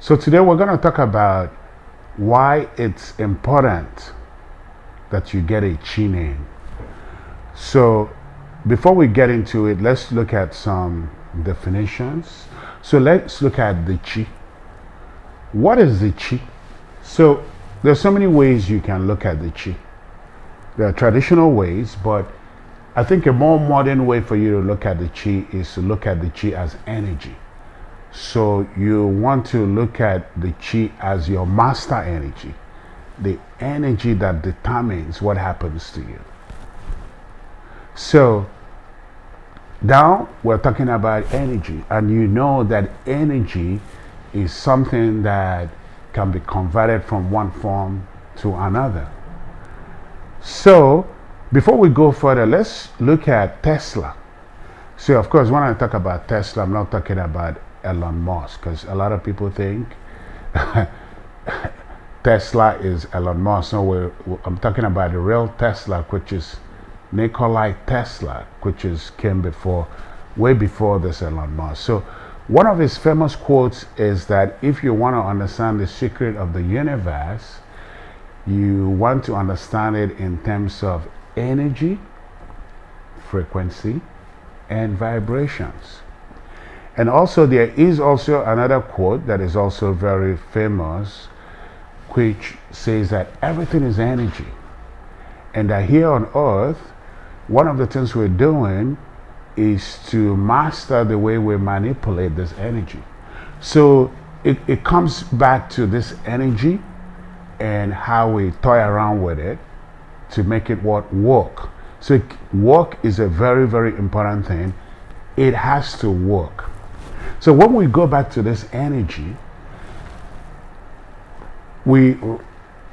So today we're going to talk about why it's important that you get a chi name. So before we get into it, let's look at some definitions. So let's look at the chi. What is the chi? So there's so many ways you can look at the chi. There are traditional ways, but I think a more modern way for you to look at the chi is to look at the chi as energy. So you want to look at the chi as your master energy, the energy that determines what happens to you. So now we're talking about energy, and you know that energy is something that can be converted from one form to another. So before we go further, let's look at Tesla. So of course, when I talk about Tesla, I'm not talking about Elon Musk, because a lot of people think Tesla is Elon Musk. So I'm talking about the real Tesla, which is Nikola Tesla, which came way before this Elon Musk. So one of his famous quotes is that if you want to understand the secret of the universe, you want to understand it in terms of energy, frequency, and vibrations. And also there is also another quote that is also very famous, which says that everything is energy, and that here on earth, one of the things we're doing is to master the way we manipulate this energy. So it comes back to this energy and how we toy around with it to make it work. So work is a very, very important thing. It has to work. So when we go back to this energy, we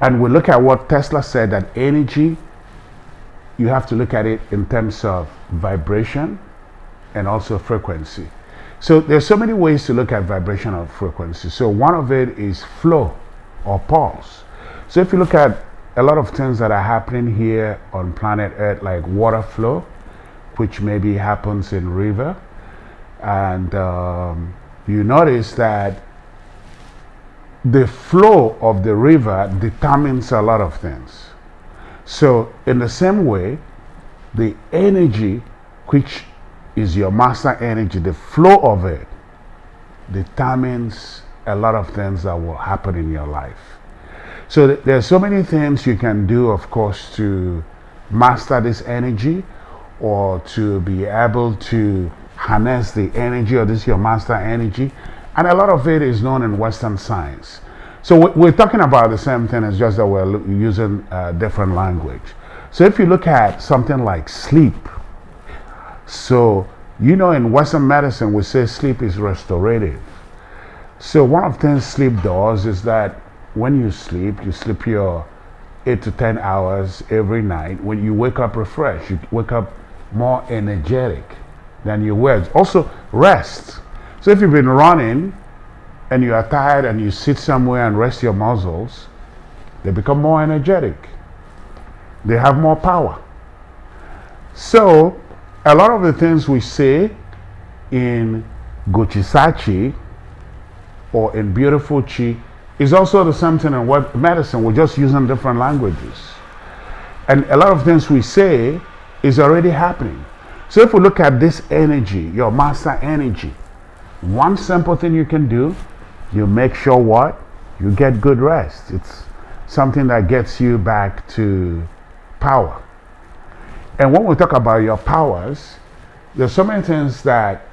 look at what Tesla said, that energy, you have to look at it in terms of vibration and also frequency. So there's so many ways to look at vibration or frequency. So one of it is flow or pulse. So if you look at a lot of things that are happening here on planet Earth, like water flow, which maybe happens in river, and you notice that the flow of the river determines a lot of things. So in the same way, the energy, which is your master energy, the flow of it determines a lot of things that will happen in your life. So there's so many things you can do, of course, to master this energy, or to be able to harness the energy, or this your master energy. And a lot of it is known in Western science. So we're talking about the same thing, it's just that we're using different language. So if you look at something like sleep, so you know in Western medicine we say sleep is restorative. So one of the things sleep does is that when you sleep your 8 to 10 hours every night. When you wake up refreshed, you wake up more energetic than you were. Also rest. So if you've been running and you are tired and you sit somewhere and rest your muscles, they become more energetic. They have more power. So a lot of the things we say in Gochisachi or in Beautiful Chi is also the same thing in what medicine. We're just using different languages. And a lot of things we say is already happening. So if we look at this energy, your master energy, one simple thing you can do, you make sure what? You get good rest. It's something that gets you back to power. And when we talk about your powers, there's so many things that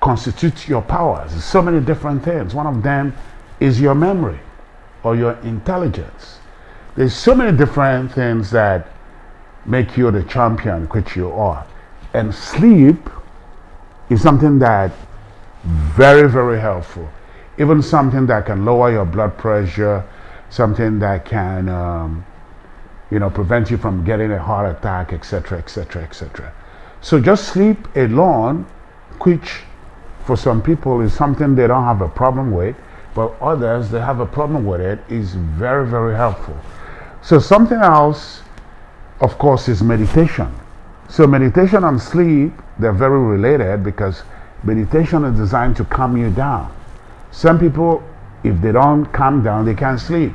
constitute your powers. There's so many different things. One of them is your memory or your intelligence. There's so many different things that make you the champion which you are. And sleep is something that very, very helpful. Even something that can lower your blood pressure, something that can prevent you from getting a heart attack, etc., etc., etc. So just sleep alone, which for some people is something they don't have a problem with, but others, they have a problem with it, is very, very helpful. So something else, of course, is meditation. So meditation and sleep, they're very related, because meditation is designed to calm you down. Some people if they don't calm down, they can't sleep.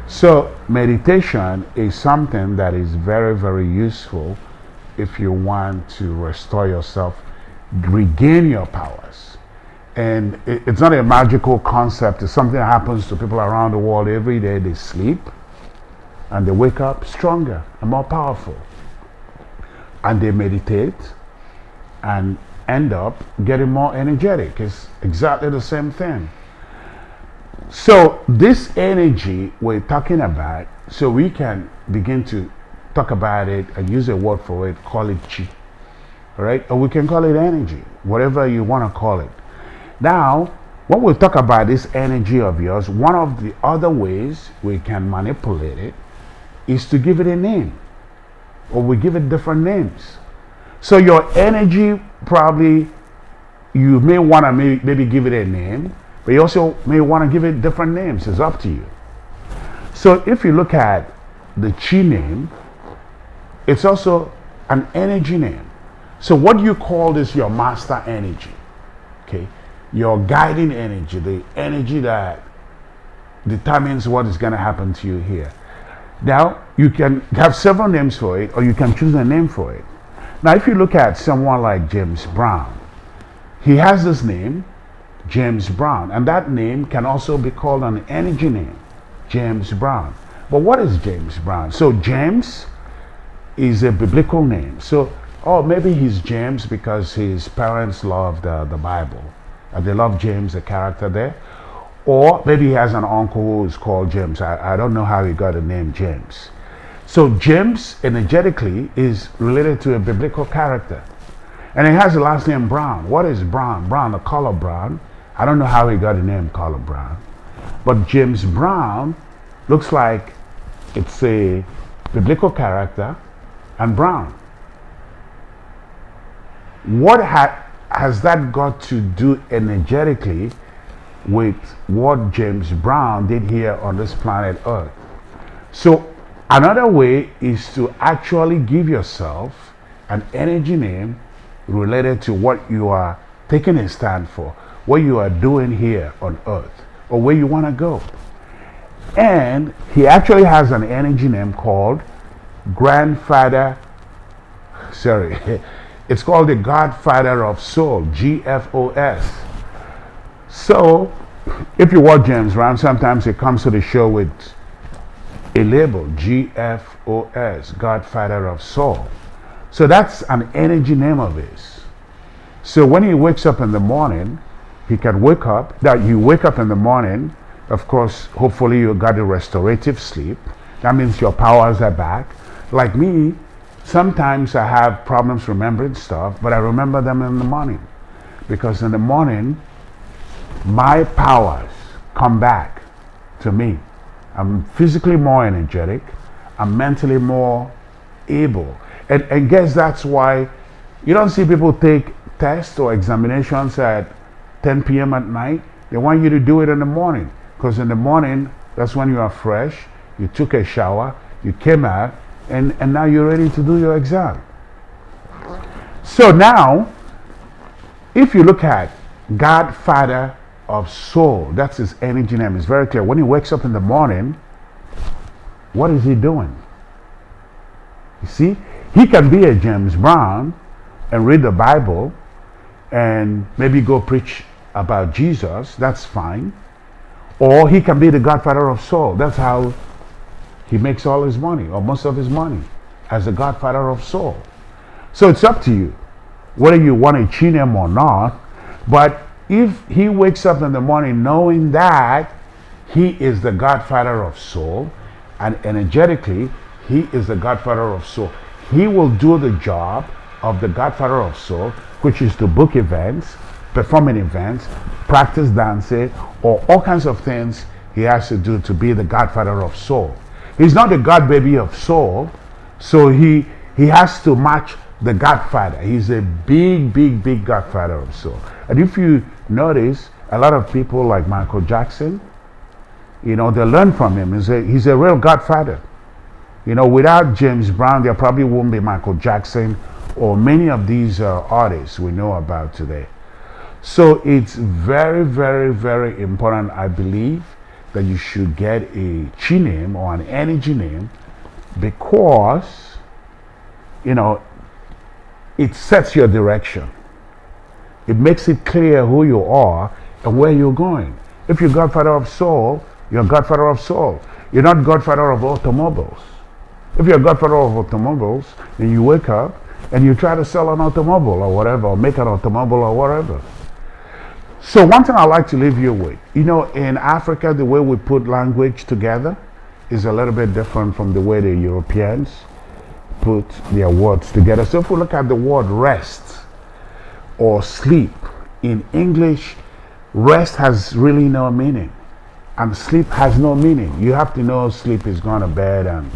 So meditation is something that is very, very useful if you want to restore yourself, regain your powers. And it's not a magical concept. It's something that happens to people around the world every day. They sleep and they wake up stronger and more powerful. And they meditate and end up getting more energetic. It's exactly the same thing. So this energy we're talking about, so we can begin to talk about it and use a word for it, call it chi, right? Or we can call it energy, whatever you want to call it. Now, when we talk about this energy of yours, one of the other ways we can manipulate it is to give it a name, or we give it different names. So your energy, probably you may want to maybe give it a name, but you also may want to give it different names. It's up to you. So if you look at the chi name, it's also an energy name. So what do you call this? Your master energy, okay? Your guiding energy, the energy that determines what is going to happen to you here. Now, you can have several names for it, or you can choose a name for it. Now, if you look at someone like James Brown, he has this name, James Brown, and that name can also be called an energy name, James Brown. But what is James Brown? So James is a biblical name. So, maybe he's James because his parents loved the Bible. And they love James, the character there. Or maybe he has an uncle who is called James. I don't know how he got the name James. So James, energetically, is related to a biblical character. And he has the last name Brown. What is Brown? Brown, the color brown. I don't know how he got the name color brown. But James Brown looks like it's a biblical character and brown. What has that got to do energetically with what James Brown did here on this planet Earth? So another way is to actually give yourself an energy name related to what you are taking a stand for, what you are doing here on Earth, or where you want to go. And he actually has an energy name called Grandfather, it's called the Godfather of Soul, GFOS. So, if you watch James Brown, sometimes he comes to the show with a label, GFOS, Godfather of Soul. So that's an energy name of his. So when he wakes up in the morning, he can wake up, that you wake up in the morning, of course, hopefully you got a restorative sleep. That means your powers are back. Like me, sometimes I have problems remembering stuff, but I remember them in the morning. Because in the morning, my powers come back to me. I'm physically more energetic. I'm mentally more able. And guess that's why you don't see people take tests or examinations at 10 p.m. at night. They want you to do it in the morning. Because in the morning, that's when you are fresh. You took a shower. You came out. And now you're ready to do your exam. So now, if you look at Godfather of Soul, that's his energy name. It's very clear. When he wakes up in the morning, what is he doing? You see, he can be a James Brown and read the Bible and maybe go preach about Jesus. That's fine. Or he can be the Godfather of Soul. That's how he makes all his money, or most of his money, as the Godfather of Soul. So it's up to you whether you want to cheat him or not. But if he wakes up in the morning knowing that he is the Godfather of Soul, and energetically he is the Godfather of Soul, he will do the job of the Godfather of Soul, which is to book events, perform in events, practice dancing, or all kinds of things he has to do to be the Godfather of Soul. He's not the God baby of soul, so he has to match the Godfather. He's a big, big, big Godfather of soul. And if you notice, a lot of people like Michael Jackson, they learn from him. He's a real Godfather. Without James Brown, there probably won't be Michael Jackson or many of these artists we know about today. So it's very, very, very important, I believe, that you should get a chi name or an energy name, because, you know, it sets your direction. It makes it clear who you are and where you're going. If you're Godfather of Soul, you're Godfather of Soul. You're not Godfather of automobiles. If you're Godfather of automobiles and you wake up and you try to sell an automobile or whatever, or make an automobile or whatever. So one thing I like to leave you with, you know, in Africa, the way we put language together is a little bit different from the way the Europeans put their words together. So if we look at the word rest or sleep, in English, rest has really no meaning, and sleep has no meaning. You have to know sleep is going to bed and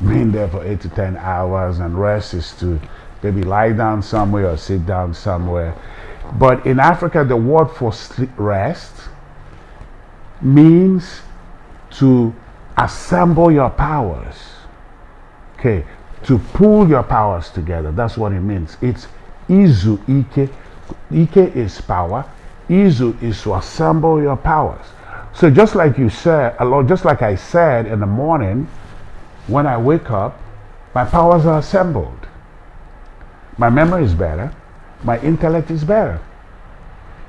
being there for 8 to 10 hours, and rest is to maybe lie down somewhere or sit down somewhere. But in Africa, the word for sleep, rest, means to assemble your powers. Okay, to pull your powers together. That's what it means. It's Izu Ike. Ike is power. Izu is to assemble your powers. So just like you said, just like I said in the morning, when I wake up, my powers are assembled. My memory is better. My intellect is better.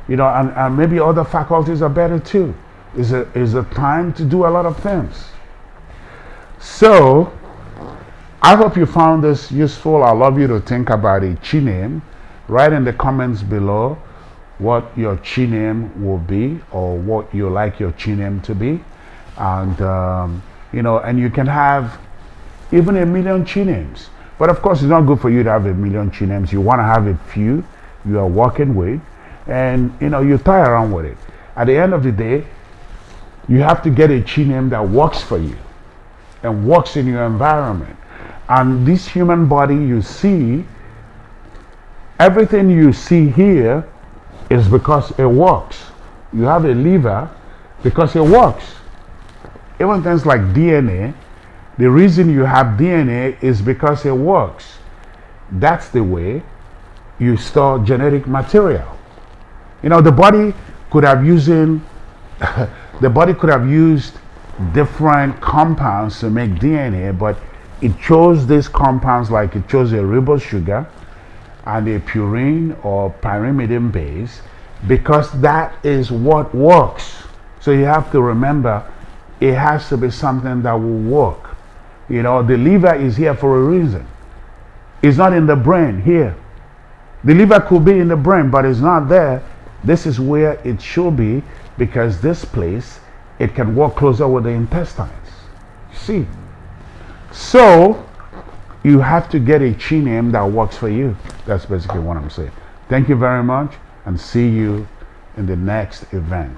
You know, and maybe other faculties are better too. Is a time to do a lot of things. So, I hope you found this useful. I'd love you to think about a chi name. Write in the comments below what your chi name will be, or what you like your chi name to be. And, you know, and you can have even 1,000,000 chi names. But of course, it's not good for you to have 1,000,000 chi names. You want to have a few you are working with, and, you know, you tie around with it. At the end of the day, you have to get a chi name that works for you and works in your environment. And this human body you see, everything you see here is because it works. You have a liver because it works. Even things like DNA, the reason you have DNA is because it works. That's the way you store genetic material. You know, the body could have used different compounds to make DNA, but it chose these compounds, like it chose a ribose sugar and a purine or pyrimidine base, because that is what works. So you have to remember, it has to be something that will work. You know, the liver is here for a reason. It's not in the brain here. The liver could be in the brain, but it's not there. This is where it should be, because this place, it can work closer with the intestines. See? So, you have to get a chi name that works for you. That's basically what I'm saying. Thank you very much, and see you in the next event.